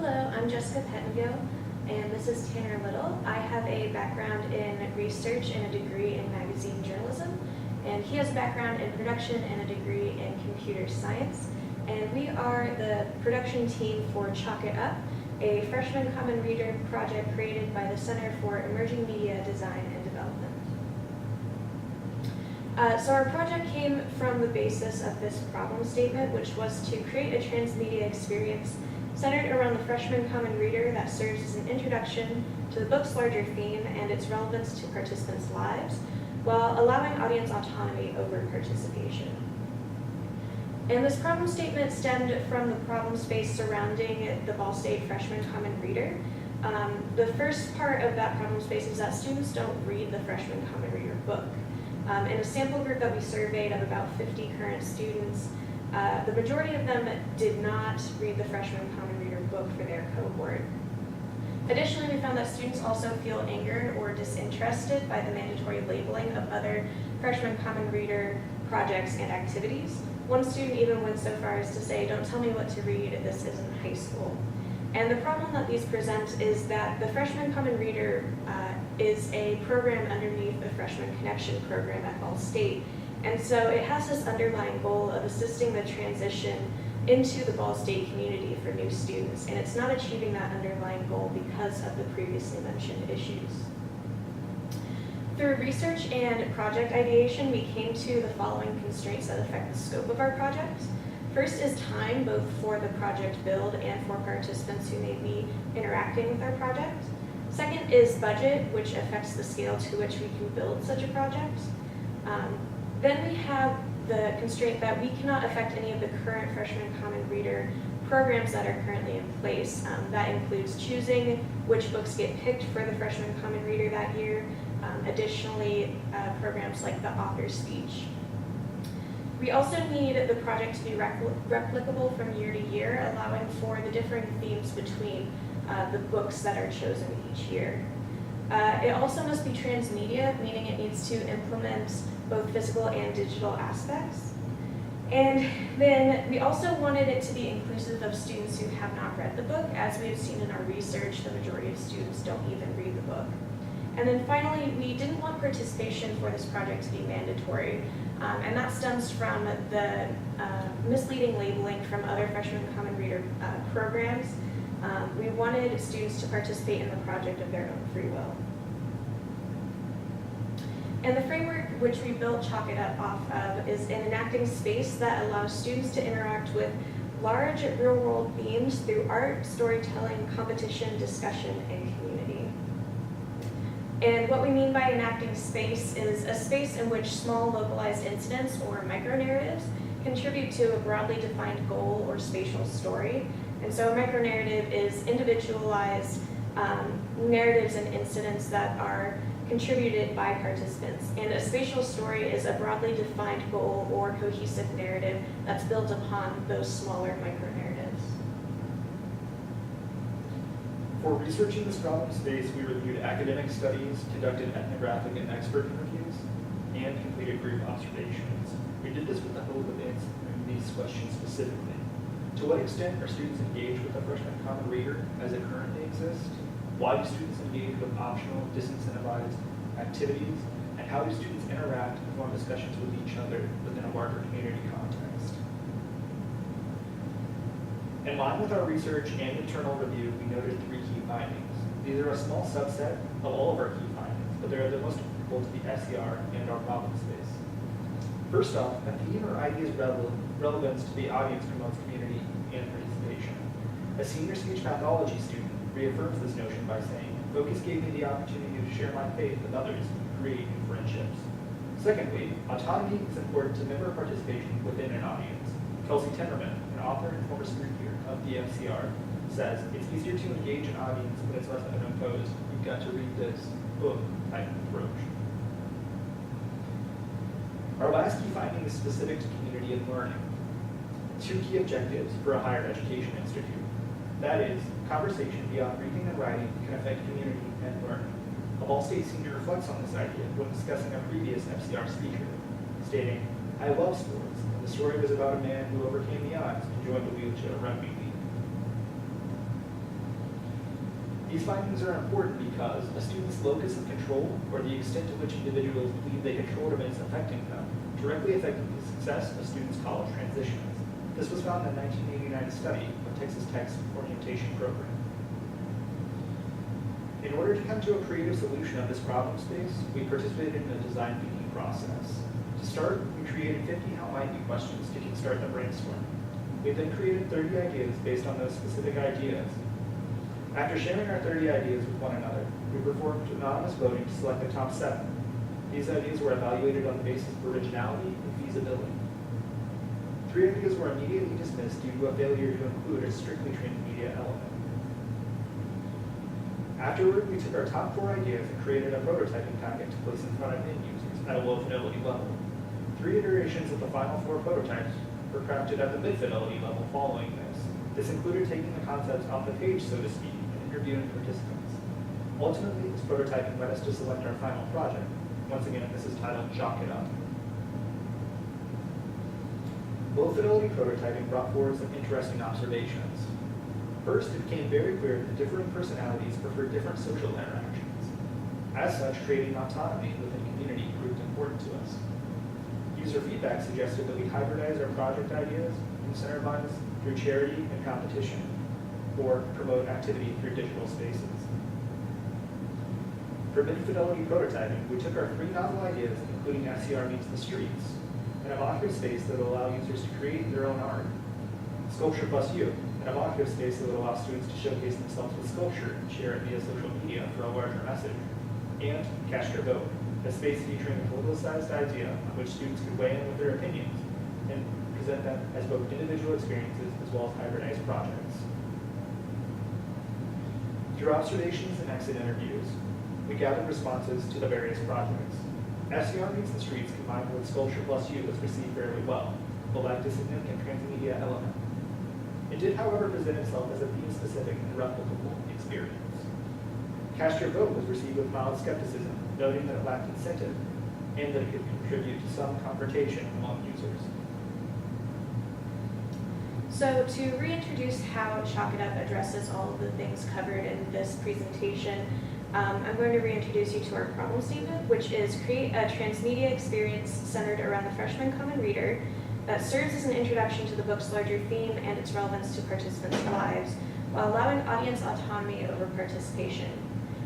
Hello, I'm Jessica Pettengill, and this is Tanner Little. I have a background in research and a degree in magazine journalism, and he has a background in production and a degree in computer science. And we are the production team for Chalk It Up, a freshman common reader project created by the Center for Emerging Media Design and Development. So our project came from the basis of this problem statement, which was to create a transmedia experience centered around the freshman common reader that serves as an introduction to the book's larger theme and its relevance to participants' lives, while allowing audience autonomy over participation. And this problem statement stemmed from the problem space surrounding the Ball State freshman common reader. The first part of that problem space is that students don't read the freshman common reader book. In a sample group that we surveyed of about 50 current students, the majority of them did not read the freshman common reader book for their cohort. Additionally, we found that students also feel angered or disinterested by the mandatory labeling of other freshman common reader projects and activities. One student even went so far as to say, "Don't tell me what to read, this isn't high school." And the problem that these present is that the freshman common reader is a program underneath the Freshman Connection program at Ball State. And so it has this underlying goal of assisting the transition into the Ball State community for new students, and it's not achieving that underlying goal because of the previously mentioned issues. Through research and project ideation, we came to the following constraints that affect the scope of our project. First is time, both for the project build and for participants who may be interacting with our project. Second is budget, which affects the scale to which we can build such a project. Then we have the constraint that we cannot affect any of the current freshman common reader programs that are currently in place. That includes choosing which books get picked for the freshman common reader that year. Additionally, programs like the author's speech. We also need the project to be replicable from year to year, allowing for the differing themes between the books that are chosen each year. It also must be transmedia, meaning it needs to implement both physical and digital aspects. And then we also wanted it to be inclusive of students who have not read the book. As we have seen in our research, the majority of students don't even read the book. And then finally, we didn't want participation for this project to be mandatory. And that stems from the misleading labeling from other freshman common reader programs. We wanted students to participate in the project of their own free will. And the framework which we built Chalk It Up off of is an enacting space that allows students to interact with large real-world themes through art, storytelling, competition, discussion, and community. And what we mean by enacting space is a space in which small localized incidents or micro-narratives contribute to a broadly defined goal or spatial story. And so a micro-narrative is individualized narratives and incidents that are contributed by participants. And a spatial story is a broadly defined goal or cohesive narrative that's built upon those smaller micro-narratives. For researching this problem space, we reviewed academic studies, conducted ethnographic and expert interviews, and completed group observations. We did this with the hope of answering these questions specifically. To what extent are students engaged with the freshman common reader as it currently exists? Why do students engage with optional, disincentivized activities? And how do students interact and form discussions with each other within a larger community context? In line with our research and internal review, we noted 3 key findings. These are a small subset of all of our key findings, but they are the most applicable to the SER and our problem space. First off, a theme or idea's relevance to the audience promotes community and participation. A senior speech pathology student reaffirms this notion by saying, "Focus gave me the opportunity to share my faith with others and create new friendships." Secondly, autonomy is important to member participation within an audience. Kelsey Timmerman, an author and former speaker of the FCR, says, "It's easier to engage an audience when it's less unimposed. You've got to read this book type approach." Our last key finding is specific to community and learning. 2 key objectives for a higher education institute. That is, conversation beyond reading and writing can affect community and learning. A Ball State senior reflects on this idea when discussing a previous FCR speaker, stating, "I love sports, and the story was about a man who overcame the odds and joined the wheelchair rugby league." These findings are important because a student's locus of control, or the extent to which individuals believe they control events affecting them, directly affected the success of students' college transitions. This was found in a 1989 study of Texas Tech's orientation program. In order to come to a creative solution of this problem space, we participated in the design thinking process. To start, we created 50 how might be questions to kickstart the brainstorm. We then created 30 ideas based on those specific ideas. After sharing our 30 ideas with one another, we performed anonymous voting to select the top 7. These ideas were evaluated on the basis of originality and feasibility. 3 ideas were immediately dismissed due to a failure to include a strictly transmedia element. Afterward, we took our top 4 ideas and created a prototyping packet to place in front of end users at a low fidelity level. 3 iterations of the final 4 prototypes were crafted at the mid fidelity level following this. This included taking the concepts off the page, so to speak, and interviewing participants. Ultimately, this prototyping led us to select our final project. Once again, this is titled Chalk It Up. Low fidelity prototyping brought forward some interesting observations. First, it became very clear that differing personalities prefer different social interactions. As such, creating autonomy within community proved important to us. User feedback suggested that we hybridize our project ideas, incentivize through charity and competition, or promote activity through digital spaces. For mid-fidelity prototyping, we took our 3 novel ideas, including SCR Meets the Streets, an evocative space that will allow users to create their own art, Sculpture Plus You, an evocative space that will allow students to showcase themselves with sculpture and share it via social media for a larger message, and Cast Your Vote, a space featuring a politicized idea on which students could weigh in with their opinions and present them as both individual experiences as well as hybridized projects. Through observations and exit interviews, we gathered responses to the various projects. SCR Meets the Streets combined with Sculpture Plus You was received fairly well, but lacked a significant transmedia element. It did, however, present itself as a theme-specific and replicable experience. Cast Your Vote was received with mild skepticism, noting that it lacked incentive and that it could contribute to some confrontation among users. So to reintroduce how Chalk It Up addresses all of the things covered in this presentation, I'm going to reintroduce you to our problem statement, which is create a transmedia experience centered around the freshman common reader that serves as an introduction to the book's larger theme and its relevance to participants' lives, while allowing audience autonomy over participation.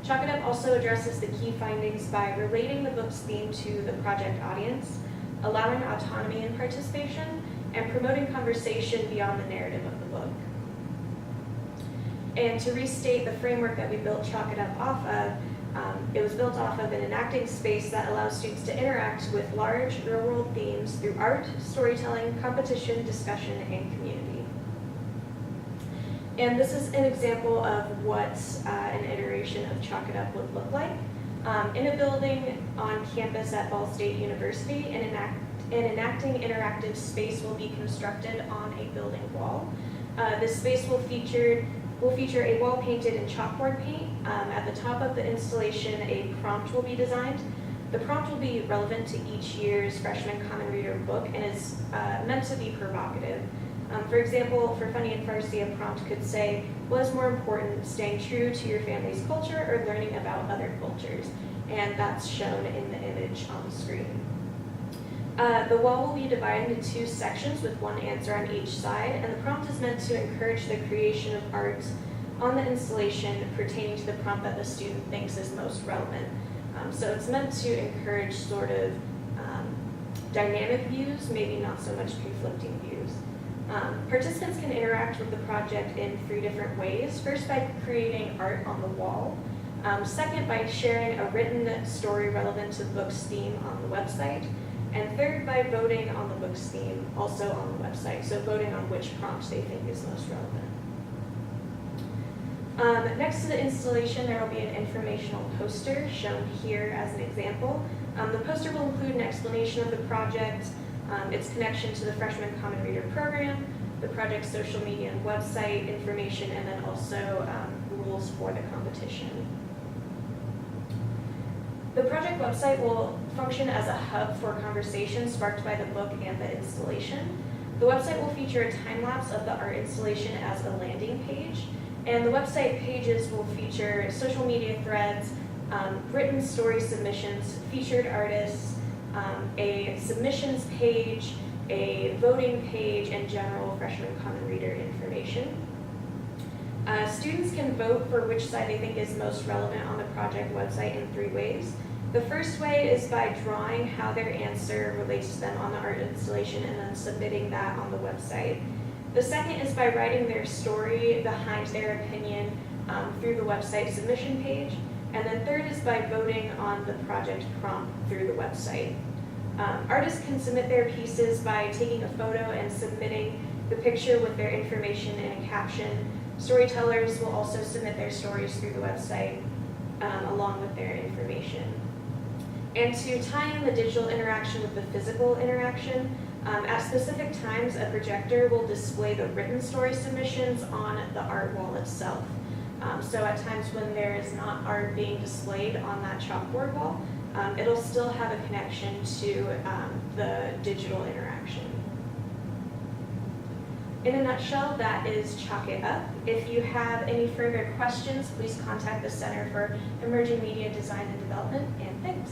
Chalk It Up also addresses the key findings by relating the book's theme to the project audience, allowing autonomy in participation, and promoting conversation beyond the narrative of the book. And to restate the framework that we built Chalk It Up off of, it was built off of an enacting space that allows students to interact with large real-world themes through art, storytelling, competition, discussion, and community. And this is an example of what an iteration of Chalk It Up would look like. In a building on campus at Ball State University, an enacting interactive space will be constructed on a building wall. This space will feature a wall painted in chalkboard paint. At the top of the installation, a prompt will be designed. The prompt will be relevant to each year's freshman common reader book and is meant to be provocative. For example, for Funny and Farsi, a prompt could say, what is more important, staying true to your family's culture or learning about other cultures? And that's shown in the image on the screen. The wall will be divided into 2 sections with one answer on each side, and the prompt is meant to encourage the creation of art on the installation pertaining to the prompt that the student thinks is most relevant. So it's meant to encourage sort of dynamic views, maybe not so much conflicting views. Participants can interact with the project in 3 different ways. First, by creating art on the wall. Second, by sharing a written story relevant to the book's theme on the website. And third, by voting on the book's theme, also on the website, so voting on which prompt they think is most relevant. Next to the installation, there will be an informational poster shown here as an example. The poster will include an explanation of the project, its connection to the Freshman Common Reader program, the project's social media and website information, and then also rules for the competition. The project website will function as a hub for conversation sparked by the book and the installation. The website will feature a time lapse of the art installation as a landing page, And the website pages will feature social media threads, written story submissions, featured artists, a submissions page, a voting page, and general freshman common reader information. Students can vote for which side they think is most relevant on the project website in 3 ways. The first way is by drawing how their answer relates to them on the art installation and then submitting that on the website. The second is by writing their story behind their opinion through the website submission page. And then third is by voting on the project prompt through the website. Artists can submit their pieces by taking a photo and submitting the picture with their information and a caption. Storytellers will also submit their stories through the website along with their information. And to tie in the digital interaction with the physical interaction, at specific times a projector will display the written story submissions on the art wall itself. So at times when there is not art being displayed on that chalkboard wall, it'll still have a connection to the digital interaction. In a nutshell, that is Chalk It Up. If you have any further questions, please contact the Center for Emerging Media Design and Development, and thanks.